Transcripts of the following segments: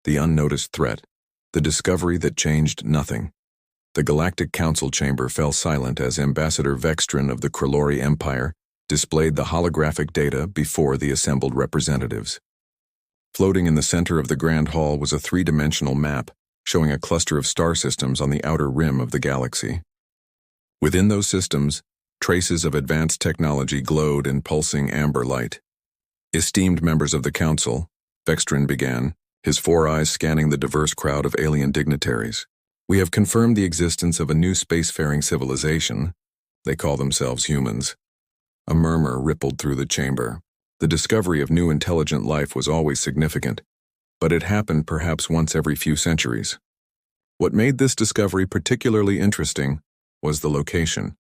The unnoticed threat. The discovery that changed nothing. The Galactic Council chamber fell silent as Ambassador Vextrin of the Krillori Empire displayed the holographic data before the assembled representatives. Floating in the center of the Grand Hall was a three-dimensional map showing a cluster of star systems on the outer rim of the galaxy. Within those systems, traces of advanced technology glowed in pulsing amber light. Esteemed members of the Council, Vextrin began, his four eyes scanning the diverse crowd of alien dignitaries. We have confirmed the existence of a new spacefaring civilization. They call themselves humans. A murmur rippled through the chamber. The discovery of new intelligent life was always significant, but it happened perhaps once every few centuries. What made this discovery particularly interesting was the location.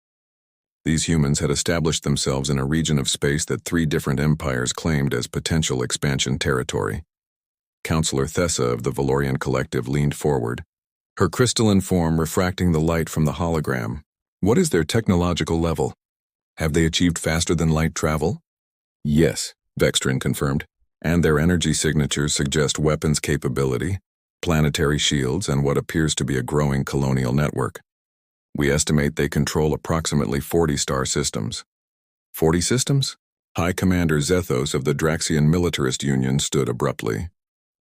These humans had established themselves in a region of space that three different empires claimed as potential expansion territory. Counselor Thessa of the Valorian Collective leaned forward, her crystalline form refracting the light from the hologram. What is their technological level? Have they achieved faster-than-light travel? Yes, Vextrin confirmed, and their energy signatures suggest weapons capability, planetary shields, and what appears to be a growing colonial network. We estimate they control approximately 40 star systems. 40 systems? High Commander Zethos of the Draxian Militarist Union stood abruptly.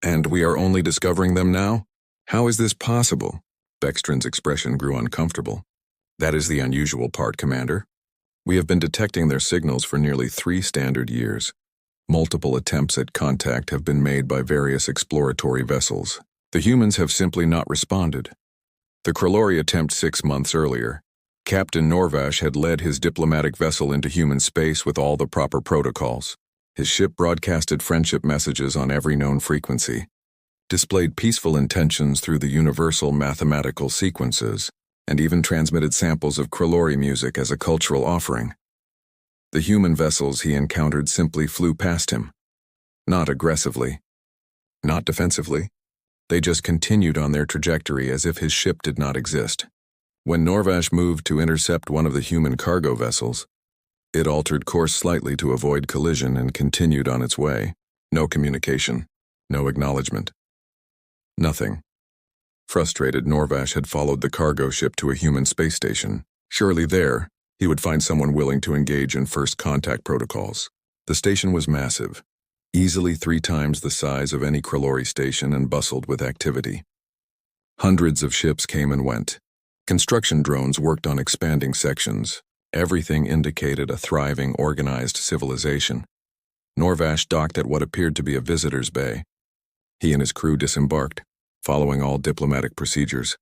And we are only discovering them now? How is this possible? Vextrin's expression grew uncomfortable. That is the unusual part, Commander. We have been detecting their signals for nearly 3 standard years. Multiple attempts at contact have been made by various exploratory vessels. The humans have simply not responded. The Krillori attempt 6 months earlier. Captain Norvash had led his diplomatic vessel into human space with all the proper protocols. His ship broadcasted friendship messages on every known frequency, displayed peaceful intentions through the universal mathematical sequences, and even transmitted samples of Krillori music as a cultural offering. The human vessels he encountered simply flew past him. Not aggressively. Not defensively. They just continued on their trajectory as if his ship did not exist. When Norvash moved to intercept one of the human cargo vessels, it altered course slightly to avoid collision and continued on its way. No communication. No acknowledgement. Nothing. Frustrated, Norvash had followed the cargo ship to a human space station. Surely there, he would find someone willing to engage in first contact protocols. The station was massive, easily 3 times the size of any Krillori station, and bustled with activity. Hundreds of ships came and went. Construction drones worked on expanding sections. Everything indicated a thriving, organized civilization. Norvash docked at what appeared to be a visitor's bay. He and his crew disembarked, following all diplomatic procedures.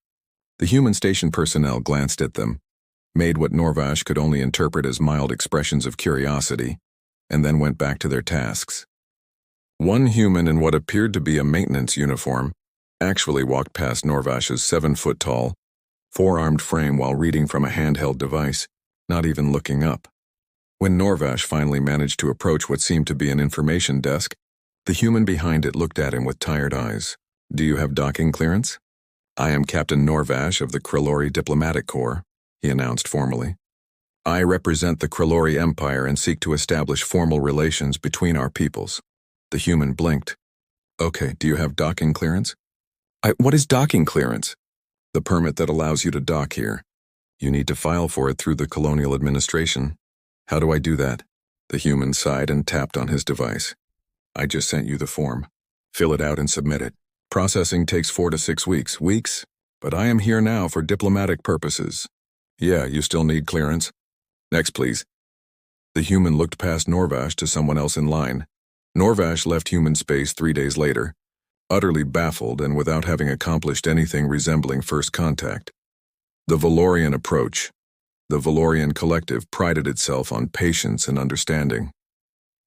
The human station personnel glanced at them, made what Norvash could only interpret as mild expressions of curiosity, and then went back to their tasks. One human in what appeared to be a maintenance uniform actually walked past Norvash's 7-foot-tall, 4-armed frame while reading from a handheld device, not even looking up. When Norvash finally managed to approach what seemed to be an information desk, the human behind it looked at him with tired eyes. Do you have docking clearance? I am Captain Norvash of the Krillori Diplomatic Corps, he announced formally. I represent the Krillori Empire and seek to establish formal relations between our peoples. The human blinked. Okay, do you have docking clearance? What is docking clearance? The permit that allows you to dock here. You need to file for it through the Colonial Administration. How do I do that? The human sighed and tapped on his device. I just sent you the form. Fill it out and submit it. Processing takes 4 to 6 weeks. Weeks? But I am here now for diplomatic purposes. Yeah, you still need clearance. Next, please. The human looked past Norvash to someone else in line. Norvash left human space 3 days later, utterly baffled and without having accomplished anything resembling first contact. The Valorian approach. The Valorian Collective prided itself on patience and understanding.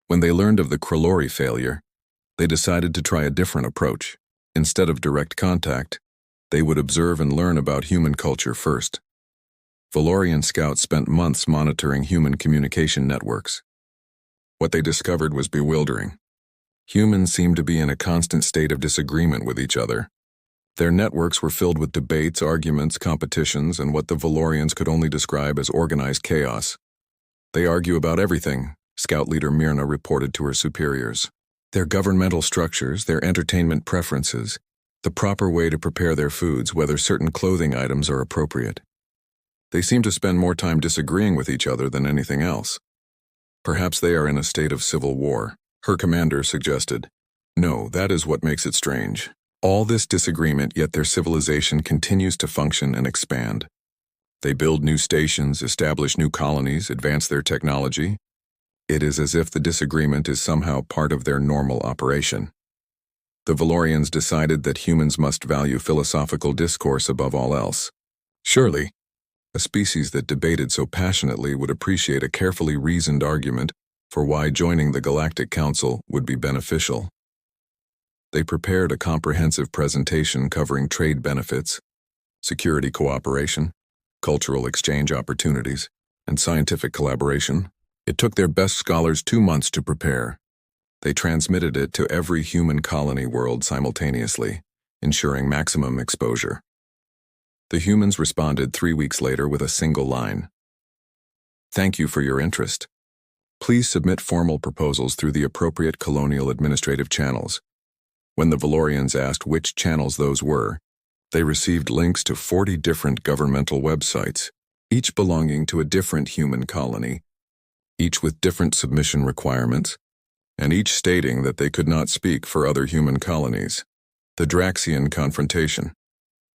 When they learned of the Krillori failure, they decided to try a different approach. Instead of direct contact, they would observe and learn about human culture first. Valorian scouts spent months monitoring human communication networks. What they discovered was bewildering. Humans seemed to be in a constant state of disagreement with each other. Their networks were filled with debates, arguments, competitions, and what the Valorians could only describe as organized chaos. They argue about everything, Scout leader Myrna reported to her superiors. Their governmental structures, their entertainment preferences, the proper way to prepare their foods, whether certain clothing items are appropriate. They seem to spend more time disagreeing with each other than anything else. Perhaps they are in a state of civil war, her commander suggested. No, that is what makes it strange. All this disagreement, yet their civilization continues to function and expand. They build new stations, establish new colonies, advance their technology. It is as if the disagreement is somehow part of their normal operation. The Valorians decided that humans must value philosophical discourse above all else. Surely, a species that debated so passionately would appreciate a carefully reasoned argument for why joining the Galactic Council would be beneficial. They prepared a comprehensive presentation covering trade benefits, security cooperation, cultural exchange opportunities, and scientific collaboration. It took their best scholars 2 months to prepare. They transmitted it to every human colony world simultaneously, ensuring maximum exposure. The humans responded 3 weeks later with a single line. Thank you for your interest. Please submit formal proposals through the appropriate colonial administrative channels. When the Valorians asked which channels those were, they received links to 40 different governmental websites, each belonging to a different human colony, each with different submission requirements, and each stating that they could not speak for other human colonies. The Draxian confrontation.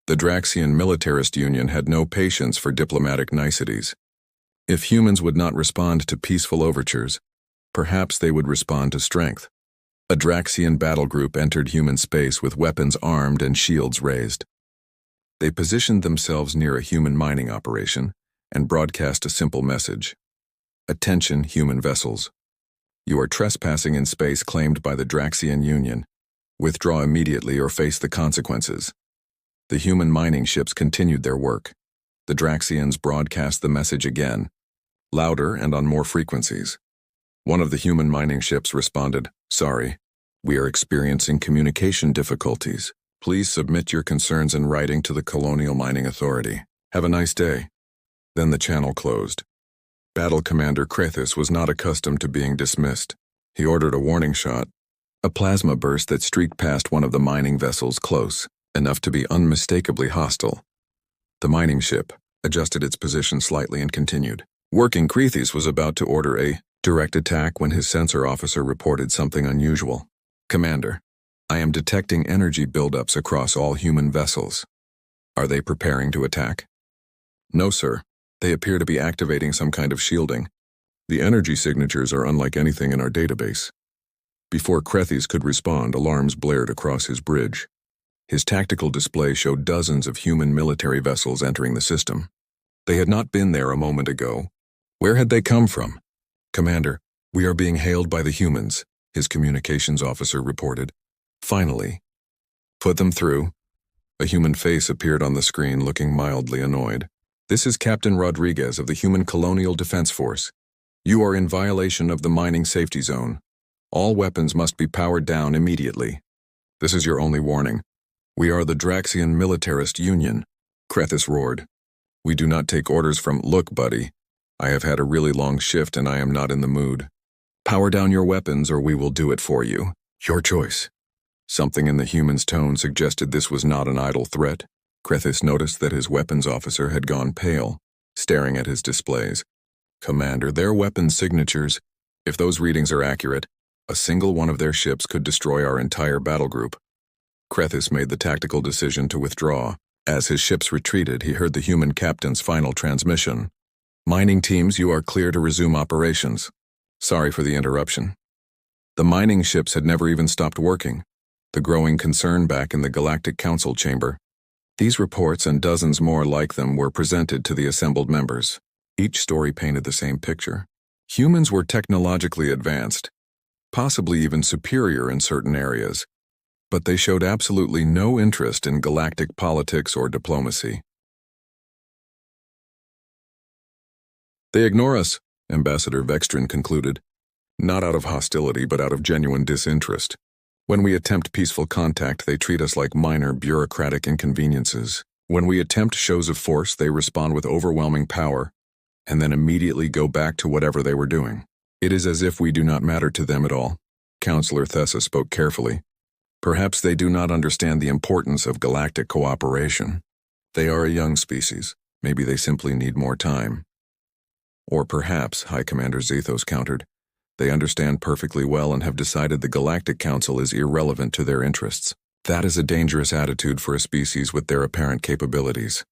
The Draxian militarist union had no patience for diplomatic niceties. If humans would not respond to peaceful overtures, perhaps they would respond to strength. A Draxian battle group entered human space with weapons armed and shields raised. They positioned themselves near a human mining operation and broadcast a simple message. Attention, human vessels. You are trespassing in space claimed by the Draxian Union. Withdraw immediately or face the consequences. The human mining ships continued their work. The Draxians broadcast the message again, louder and on more frequencies. One of the human mining ships responded, "Sorry, we are experiencing communication difficulties. Please submit your concerns in writing to the Colonial Mining Authority. Have a nice day." Then the channel closed. Battle Commander Krathis was not accustomed to being dismissed. He ordered a warning shot, a plasma burst that streaked past one of the mining vessels close, enough to be unmistakably hostile. The mining ship adjusted its position slightly and continued. Working Krathis was about to order a direct attack when his sensor officer reported something unusual. "Commander, I am detecting energy buildups across all human vessels. Are they preparing to attack?" "No, sir. They appear to be activating some kind of shielding. The energy signatures are unlike anything in our database." Before Krathis could respond, alarms blared across his bridge. His tactical display showed dozens of human military vessels entering the system. They had not been there a moment ago. Where had they come from? "Commander, we are being hailed by the humans," his communications officer reported. "Finally." "Put them through." A human face appeared on the screen, looking mildly annoyed. "This is Captain Rodriguez of the Human Colonial Defense Force. You are in violation of the mining safety zone. All weapons must be powered down immediately. This is your only warning. We are the Draxian Militarist Union," Krathis roared. "We do not take orders from, look, buddy. I have had a really long shift and I am not in the mood. Power down your weapons or we will do it for you. Your choice." Something in the human's tone suggested this was not an idle threat. Krathis noticed that his weapons officer had gone pale, staring at his displays. "Commander, their weapon signatures, if those readings are accurate, a single one of their ships could destroy our entire battle group." Krathis made the tactical decision to withdraw. As his ships retreated, he heard the human captain's final transmission. "Mining teams, you are clear to resume operations. Sorry for the interruption." The mining ships had never even stopped working, the growing concern back in the Galactic Council chamber. These reports and dozens more like them were presented to the assembled members. Each story painted the same picture. Humans were technologically advanced, possibly even superior in certain areas, but they showed absolutely no interest in galactic politics or diplomacy. "They ignore us," Ambassador Vextrin concluded, "not out of hostility but out of genuine disinterest. When we attempt peaceful contact, they treat us like minor bureaucratic inconveniences. When we attempt shows of force, they respond with overwhelming power, and then immediately go back to whatever they were doing. It is as if we do not matter to them at all." Counselor Thessa spoke carefully. Perhaps they do not understand the importance of galactic cooperation. They are a young species. Maybe they simply need more time. Or perhaps, High Commander Zethos countered, they understand perfectly well and have decided the Galactic Council is irrelevant to their interests. That is a dangerous attitude for a species with their apparent capabilities.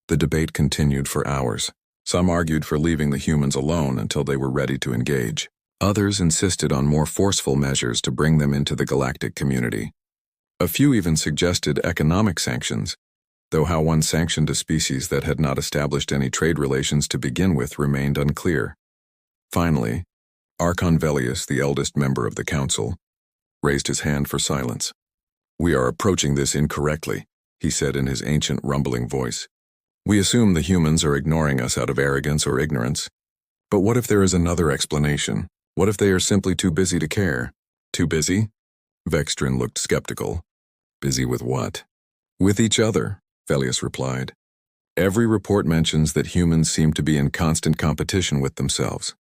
The debate continued for hours. Some argued for leaving the humans alone until they were ready to engage. Others insisted on more forceful measures to bring them into the galactic community. A few even suggested economic sanctions, though how one sanctioned a species that had not established any trade relations to begin with remained unclear. Finally, Archon Velius, the eldest member of the council, raised his hand for silence. "We are approaching this incorrectly," he said in his ancient rumbling voice. "We assume the humans are ignoring us out of arrogance or ignorance. But what if there is another explanation? What if they are simply too busy to care?" "Too busy?" Vextrin looked skeptical. "Busy with what?" "With each other," Velius replied. "Every report mentions that humans seem to be in constant competition with themselves.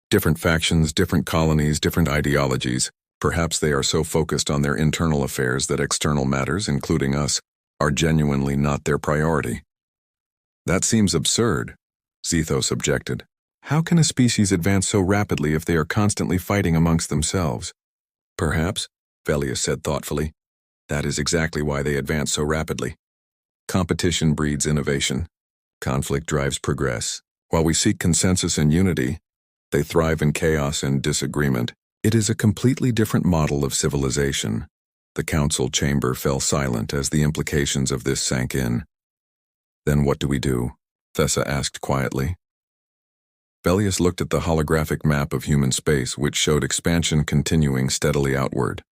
Different factions, different colonies, different ideologies. Perhaps they are so focused on their internal affairs that external matters, including us, are genuinely not their priority." "That seems absurd," Zethos objected. "How can a species advance so rapidly if they are constantly fighting amongst themselves?" "Perhaps," Velius said thoughtfully, "that is exactly why they advance so rapidly. Competition breeds innovation. Conflict drives progress. While we seek consensus and unity, they thrive in chaos and disagreement. It is a completely different model of civilization." The council chamber fell silent as the implications of this sank in. "Then what do we do?" Thessa asked quietly. Velius looked at the holographic map of human space, which showed expansion continuing steadily outward.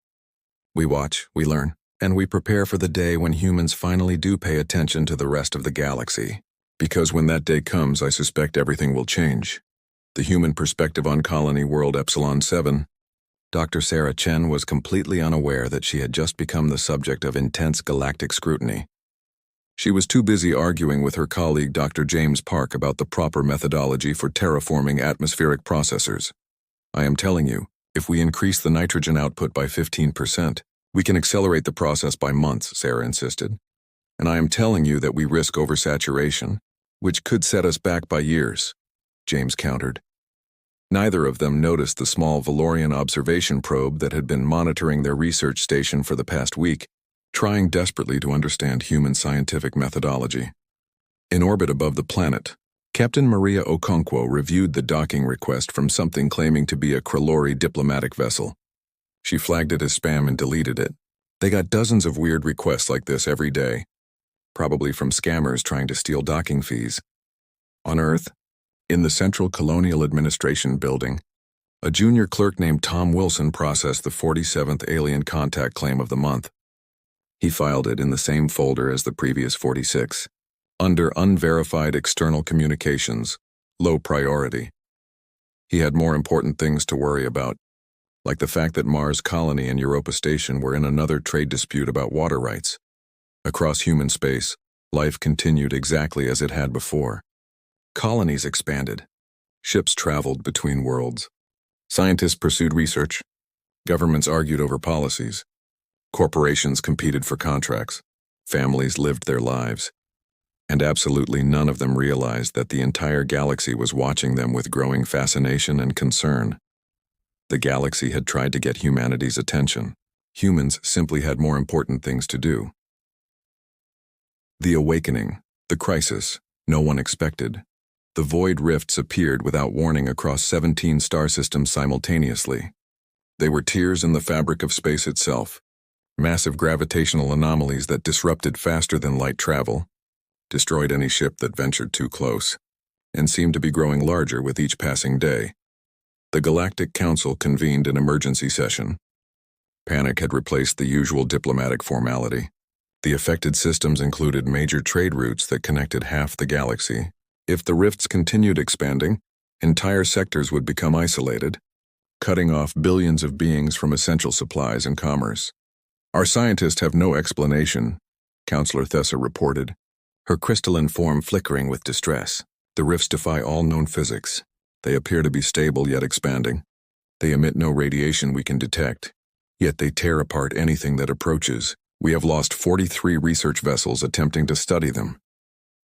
"We watch, we learn, and we prepare for the day when humans finally do pay attention to the rest of the galaxy. Because when that day comes, I suspect everything will change. The human perspective on Colony World Epsilon 7. Dr. Sarah Chen was completely unaware that she had just become the subject of intense galactic scrutiny. She was too busy arguing with her colleague Dr. James Park about the proper methodology for terraforming atmospheric processors. "I am telling you, if we increase the nitrogen output by 15%, we can accelerate the process by months," Sarah insisted. "And I am telling you that we risk oversaturation, which could set us back by years," James countered. Neither of them noticed the small Valorian observation probe that had been monitoring their research station for the past week, trying desperately to understand human scientific methodology. In orbit above the planet, Captain Maria Okonkwo reviewed the docking request from something claiming to be a Kralori diplomatic vessel. She flagged it as spam and deleted it. They got dozens of weird requests like this every day, probably from scammers trying to steal docking fees. On Earth, in the Central Colonial Administration building, a junior clerk named Tom Wilson processed the 47th alien contact claim of the month. He filed it in the same folder as the previous 46, under unverified external communications, low priority. He had more important things to worry about, like the fact that Mars Colony and Europa Station were in another trade dispute about water rights. Across human space, life continued exactly as it had before. Colonies expanded. Ships traveled between worlds. Scientists pursued research. Governments argued over policies. Corporations competed for contracts. Families lived their lives. And absolutely none of them realized that the entire galaxy was watching them with growing fascination and concern. The galaxy had tried to get humanity's attention. Humans simply had more important things to do. The awakening, the crisis, no one expected. The void rifts appeared without warning across 17 star systems simultaneously. They were tears in the fabric of space itself. Massive gravitational anomalies that disrupted faster than light travel, destroyed any ship that ventured too close, and seemed to be growing larger with each passing day. The Galactic Council convened an emergency session. Panic had replaced the usual diplomatic formality. The affected systems included major trade routes that connected half the galaxy. If the rifts continued expanding, entire sectors would become isolated, cutting off billions of beings from essential supplies and commerce. "Our scientists have no explanation," Counselor Thessa reported, her crystalline form flickering with distress. "The rifts defy all known physics. They appear to be stable yet expanding. They emit no radiation we can detect. Yet they tear apart anything that approaches. We have lost 43 research vessels attempting to study them.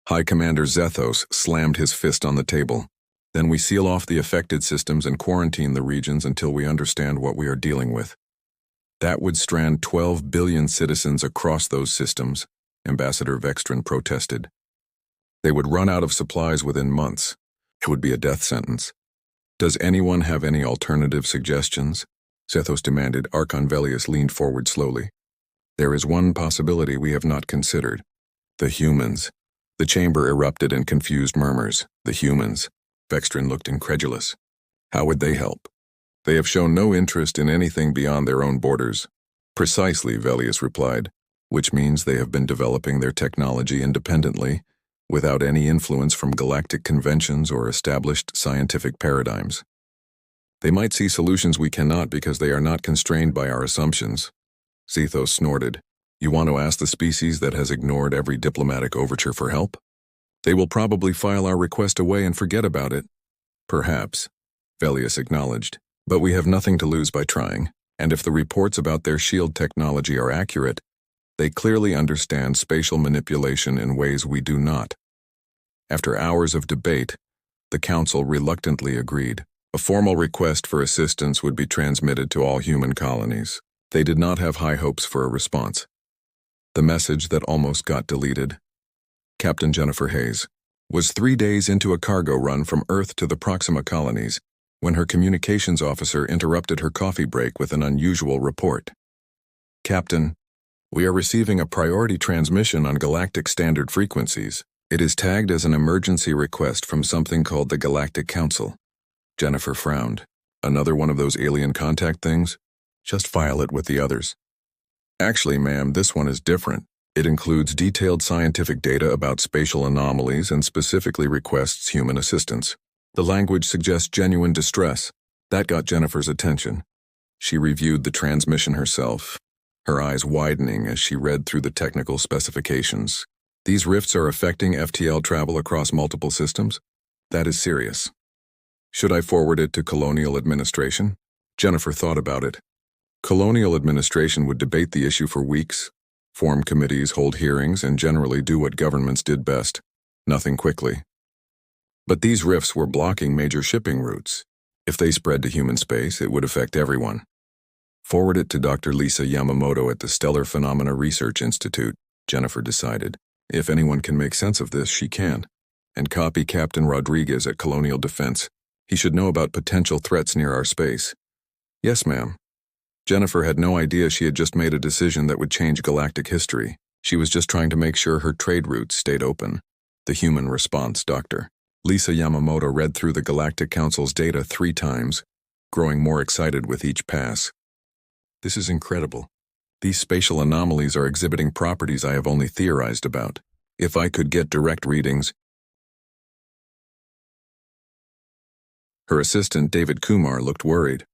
High Commander Zethos slammed his fist on the table. Then we seal off the affected systems and quarantine the regions until we understand what we are dealing with. That would strand 12 billion citizens across those systems, Ambassador Vextrin protested. They would run out of supplies within months. It would be a death sentence. Does anyone have any alternative suggestions? Zethos demanded. Archon Velius leaned forward slowly. There is one possibility we have not considered. The humans. The chamber erupted in confused murmurs. The humans. Vextrin looked incredulous. How would they help? They have shown no interest in anything beyond their own borders. Precisely, Velius replied, which means they have been developing their technology independently, without any influence from galactic conventions or established scientific paradigms. They might see solutions we cannot because they are not constrained by our assumptions. Zethos snorted. You want to ask the species that has ignored every diplomatic overture for help? They will probably file our request away and forget about it. Perhaps, Velius acknowledged, but we have nothing to lose by trying, and if the reports about their shield technology are accurate, they clearly understand spatial manipulation in ways we do not. After hours of debate, the Council reluctantly agreed. A formal request for assistance would be transmitted to all human colonies. They did not have high hopes for a response. The message that almost got deleted. Captain Jennifer Hayes was 3 days into a cargo run from Earth to the Proxima colonies when her communications officer interrupted her coffee break with an unusual report. Captain, we are receiving a priority transmission on galactic standard frequencies. It is tagged as an emergency request from something called the Galactic Council. Jennifer frowned. Another one of those alien contact things? Just file it with the others. Actually, ma'am, this one is different. It includes detailed scientific data about spatial anomalies and specifically requests human assistance. The language suggests genuine distress. That got Jennifer's attention. She reviewed the transmission herself, her eyes widening as she read through the technical specifications. These rifts are affecting FTL travel across multiple systems? That is serious. Should I forward it to Colonial Administration? Jennifer thought about it. Colonial Administration would debate the issue for weeks, form committees, hold hearings, and generally do what governments did best. Nothing quickly. But these rifts were blocking major shipping routes. If they spread to human space, it would affect everyone. Forward it to Dr. Lisa Yamamoto at the Stellar Phenomena Research Institute, Jennifer decided. If anyone can make sense of this, she can. And copy Captain Rodriguez at Colonial Defense. He should know about potential threats near our space. Yes, ma'am. Jennifer had no idea she had just made a decision that would change galactic history. She was just trying to make sure her trade routes stayed open. The human response, Dr. Lisa Yamamoto read through the Galactic Council's data 3 times, growing more excited with each pass. This is incredible. These spatial anomalies are exhibiting properties I have only theorized about. If I could get direct readings. Her assistant, David Kumar, looked worried.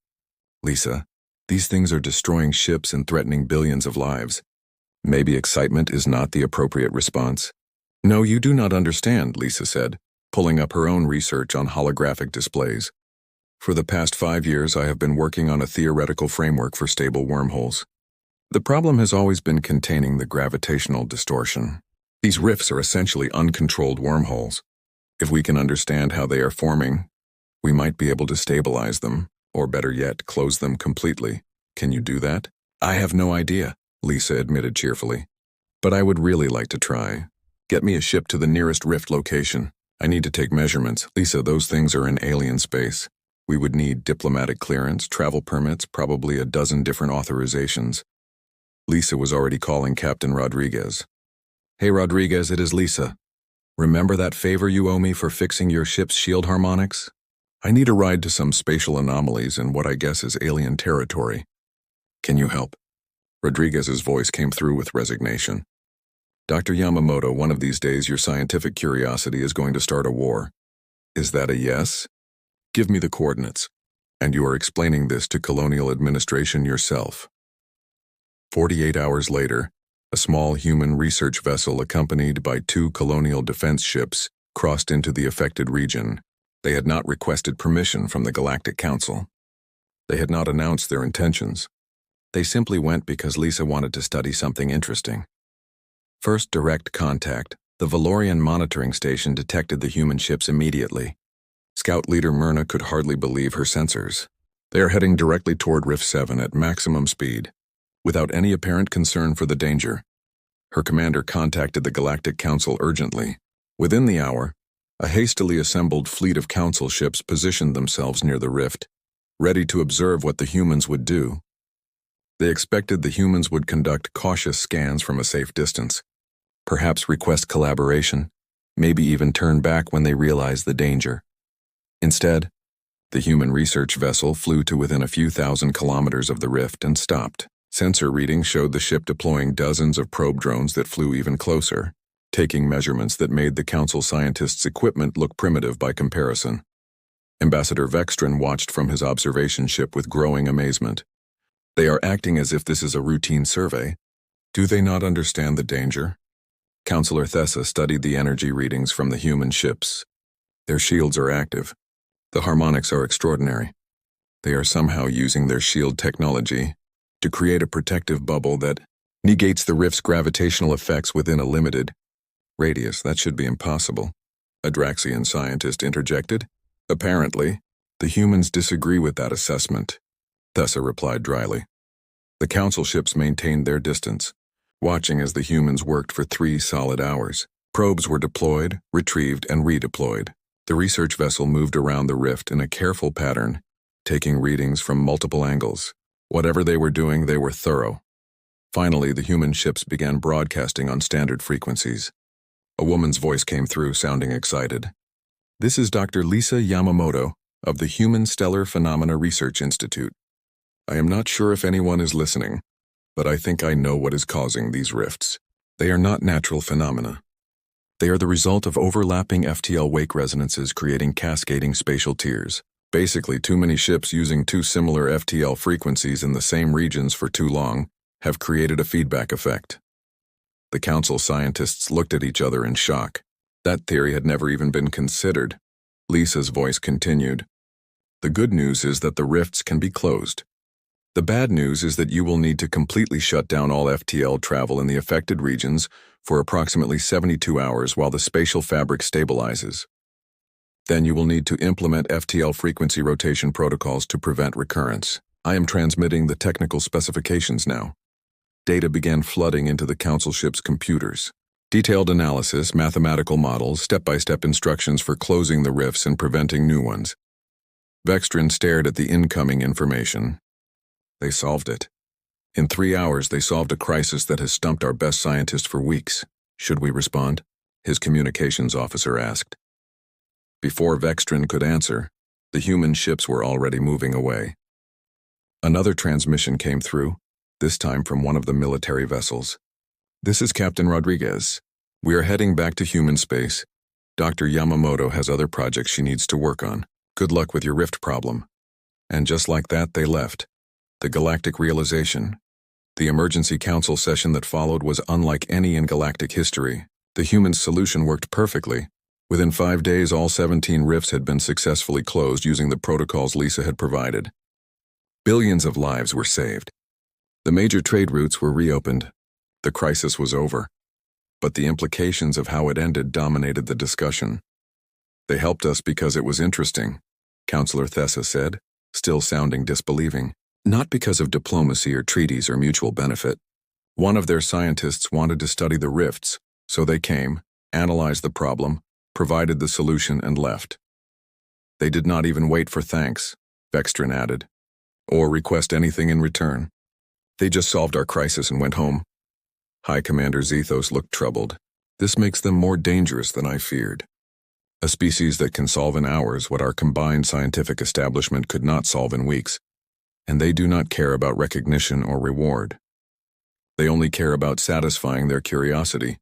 Lisa, these things are destroying ships and threatening billions of lives. Maybe excitement is not the appropriate response. No, you do not understand, Lisa said, pulling up her own research on holographic displays. For the past 5 years, I have been working on a theoretical framework for stable wormholes. The problem has always been containing the gravitational distortion. These rifts are essentially uncontrolled wormholes. If we can understand how they are forming, we might be able to stabilize them, or better yet, close them completely. Can you do that? I have no idea, Lisa admitted cheerfully. But I would really like to try. Get me a ship to the nearest rift location. I need to take measurements. Lisa, those things are in alien space. We would need diplomatic clearance, travel permits, probably a dozen different authorizations. Lisa was already calling Captain Rodriguez. Hey Rodriguez, it is Lisa. Remember that favor you owe me for fixing your ship's shield harmonics? I need a ride to some spatial anomalies in what I guess is alien territory. Can you help? Rodriguez's voice came through with resignation. Dr. Yamamoto, one of these days your scientific curiosity is going to start a war. Is that a yes? Give me the coordinates. And you are explaining this to Colonial Administration yourself. 48 hours later, a small human research vessel accompanied by 2 colonial defense ships crossed into the affected region. They had not requested permission from the Galactic Council. They had not announced their intentions. They simply went because Lisa wanted to study something interesting. First direct contact, the Valorian monitoring station detected the human ships immediately. Scout leader Myrna could hardly believe her sensors. They are heading directly toward Rift 7 at maximum speed, without any apparent concern for the danger. Her commander contacted the Galactic Council urgently. Within the hour, a hastily assembled fleet of Council ships positioned themselves near the rift, ready to observe what the humans would do. They expected the humans would conduct cautious scans from a safe distance, perhaps request collaboration, maybe even turn back when they realized the danger. Instead, the human research vessel flew to within a few thousand kilometers of the rift and stopped. Sensor readings showed the ship deploying dozens of probe drones that flew even closer, taking measurements that made the Council scientists' equipment look primitive by comparison. Ambassador Vextrin watched from his observation ship with growing amazement. They are acting as if this is a routine survey. Do they not understand the danger? Counselor Thessa studied the energy readings from the human ships. Their shields are active. The harmonics are extraordinary. They are somehow using their shield technology to create a protective bubble that negates the rift's gravitational effects within a limited radius. That should be impossible, a Draxian scientist interjected. Apparently, the humans disagree with that assessment, Thessa replied dryly. The Council ships maintained their distance, watching as the humans worked for 3 solid hours. Probes were deployed, retrieved, and redeployed. The research vessel moved around the rift in a careful pattern, taking readings from multiple angles. Whatever they were doing, they were thorough. Finally, the human ships began broadcasting on standard frequencies. A woman's voice came through, sounding excited. This is Dr. Lisa Yamamoto of the Human Stellar Phenomena Research Institute. I am not sure if anyone is listening, but I think I know what is causing these rifts. They are not natural phenomena. They are the result of overlapping FTL wake resonances creating cascading spatial tiers. Basically, too many ships using 2 similar FTL frequencies in the same regions for too long have created a feedback effect. The Council scientists looked at each other in shock. That theory had never even been considered. Lisa's voice continued. The good news is that the rifts can be closed. The bad news is that you will need to completely shut down all FTL travel in the affected regions for approximately 72 hours while the spatial fabric stabilizes. Then you will need to implement FTL frequency rotation protocols to prevent recurrence. I am transmitting the technical specifications now. Data began flooding into the Council ship's computers. Detailed analysis, mathematical models, step-by-step instructions for closing the rifts and preventing new ones. Vextrin stared at the incoming information. They solved it. In 3 hours, they solved a crisis that has stumped our best scientist for weeks. Should we respond? His communications officer asked. Before Vextrin could answer, the human ships were already moving away. Another transmission came through, this time from one of the military vessels. This is Captain Rodriguez. We are heading back to human space. Dr. Yamamoto has other projects she needs to work on. Good luck with your rift problem. And just like that, they left. The Galactic realization. The emergency council session that followed was unlike any in Galactic history. The humans' solution worked perfectly. Within 5 days, all 17 rifts had been successfully closed using the protocols Lisa had provided. Billions of lives were saved. The major trade routes were reopened. The crisis was over. But the implications of how it ended dominated the discussion. They helped us because it was interesting, Counselor Thessa said, still sounding disbelieving. Not because of diplomacy or treaties or mutual benefit. One of their scientists wanted to study the rifts, so they came, analyzed the problem, provided the solution, and left. They did not even wait for thanks, Vextrin added, or request anything in return. They just solved our crisis and went home. High Commander Zethos looked troubled. This makes them more dangerous than I feared. A species that can solve in hours what our combined scientific establishment could not solve in weeks. And they do not care about recognition or reward. They only care about satisfying their curiosity.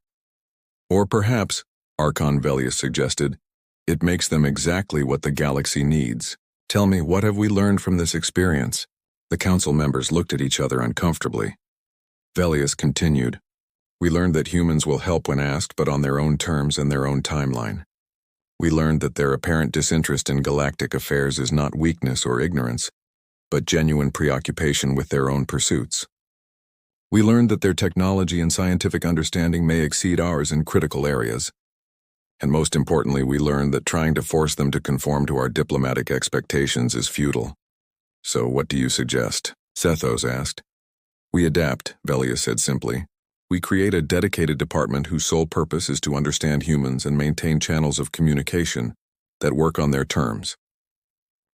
Or perhaps, Archon Velius suggested, it makes them exactly what the galaxy needs. Tell me, what have we learned from this experience? The council members looked at each other uncomfortably. Velius continued, we learned that humans will help when asked, but on their own terms and their own timeline. We learned that their apparent disinterest in galactic affairs is not weakness or ignorance. but genuine preoccupation with their own pursuits. We learned that their technology and scientific understanding may exceed ours in critical areas. And most importantly, we learned that trying to force them to conform to our diplomatic expectations is futile. So what do you suggest? Sethos asked. We adapt, Velia said simply. We create a dedicated department whose sole purpose is to understand humans and maintain channels of communication that work on their terms.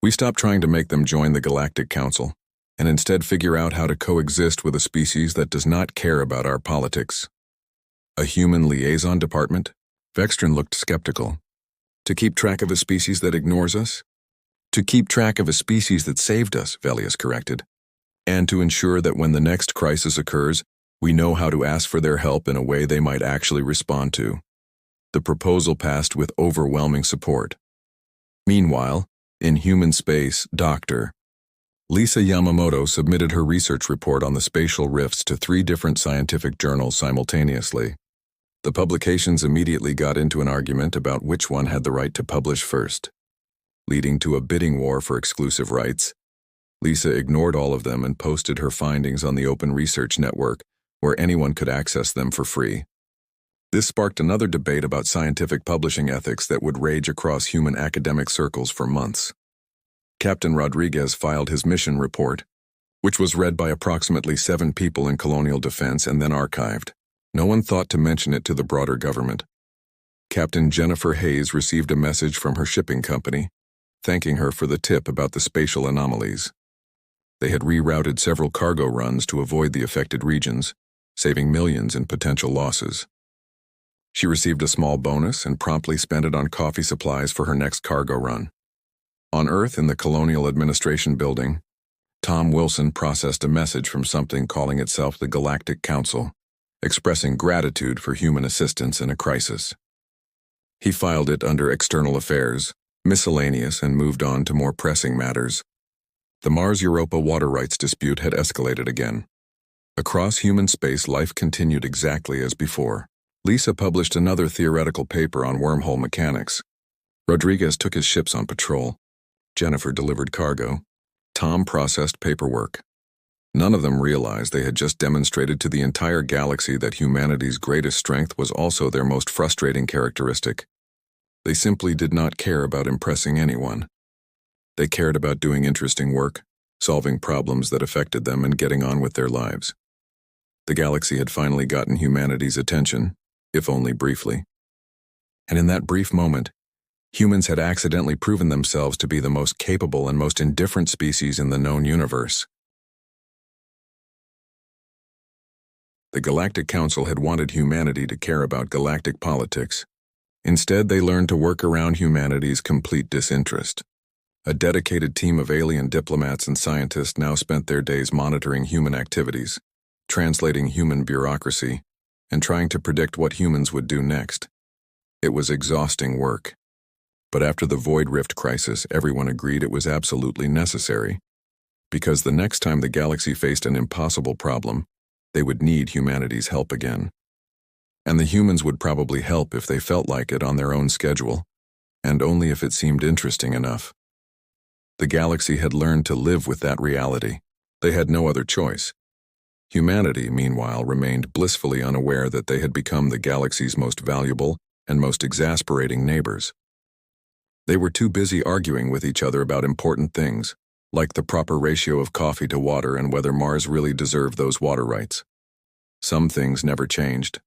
We stop trying to make them join the Galactic Council, and instead figure out how to coexist with a species that does not care about our politics. A human liaison department? Vextrin looked skeptical. To keep track of a species that ignores us? To keep track of a species that saved us, Velius corrected. And to ensure that when the next crisis occurs, we know how to ask for their help in a way they might actually respond to. The proposal passed with overwhelming support. Meanwhile, in human space, Dr. Lisa Yamamoto submitted her research report on the spatial rifts to 3 different scientific journals simultaneously. The publications immediately got into an argument about which one had the right to publish first, leading to a bidding war for exclusive rights. Lisa ignored all of them and posted her findings on the Open Research Network, where anyone could access them for free. This sparked another debate about scientific publishing ethics that would rage across human academic circles for months. Captain Rodriguez filed his mission report, which was read by approximately 7 people in colonial defense and then archived. No one thought to mention it to the broader government. Captain Jennifer Hayes received a message from her shipping company, thanking her for the tip about the spatial anomalies. They had rerouted several cargo runs to avoid the affected regions, saving millions in potential losses. She received a small bonus and promptly spent it on coffee supplies for her next cargo run. On Earth, in the Colonial Administration Building, Tom Wilson processed a message from something calling itself the Galactic Council, expressing gratitude for human assistance in a crisis. He filed it under External Affairs, Miscellaneous, and moved on to more pressing matters. The Mars-Europa water rights dispute had escalated again. Across human space, life continued exactly as before. Lisa published another theoretical paper on wormhole mechanics. Rodriguez took his ships on patrol. Jennifer delivered cargo. Tom processed paperwork. None of them realized they had just demonstrated to the entire galaxy that humanity's greatest strength was also their most frustrating characteristic. They simply did not care about impressing anyone. They cared about doing interesting work, solving problems that affected them, and getting on with their lives. The galaxy had finally gotten humanity's attention, if only briefly. And in that brief moment, humans had accidentally proven themselves to be the most capable and most indifferent species in the known universe. The Galactic Council had wanted humanity to care about galactic politics. Instead, they learned to work around humanity's complete disinterest. A dedicated team of alien diplomats and scientists now spent their days monitoring human activities, translating human bureaucracy, and trying to predict what humans would do next. It was exhausting work. But after the Void Rift crisis, everyone agreed it was absolutely necessary, because the next time the galaxy faced an impossible problem, they would need humanity's help again. And the humans would probably help if they felt like it on their own schedule, and only if it seemed interesting enough. The galaxy had learned to live with that reality. They had no other choice. Humanity, meanwhile, remained blissfully unaware that they had become the galaxy's most valuable and most exasperating neighbors. They were too busy arguing with each other about important things, like the proper ratio of coffee to water and whether Mars really deserved those water rights. Some things never changed.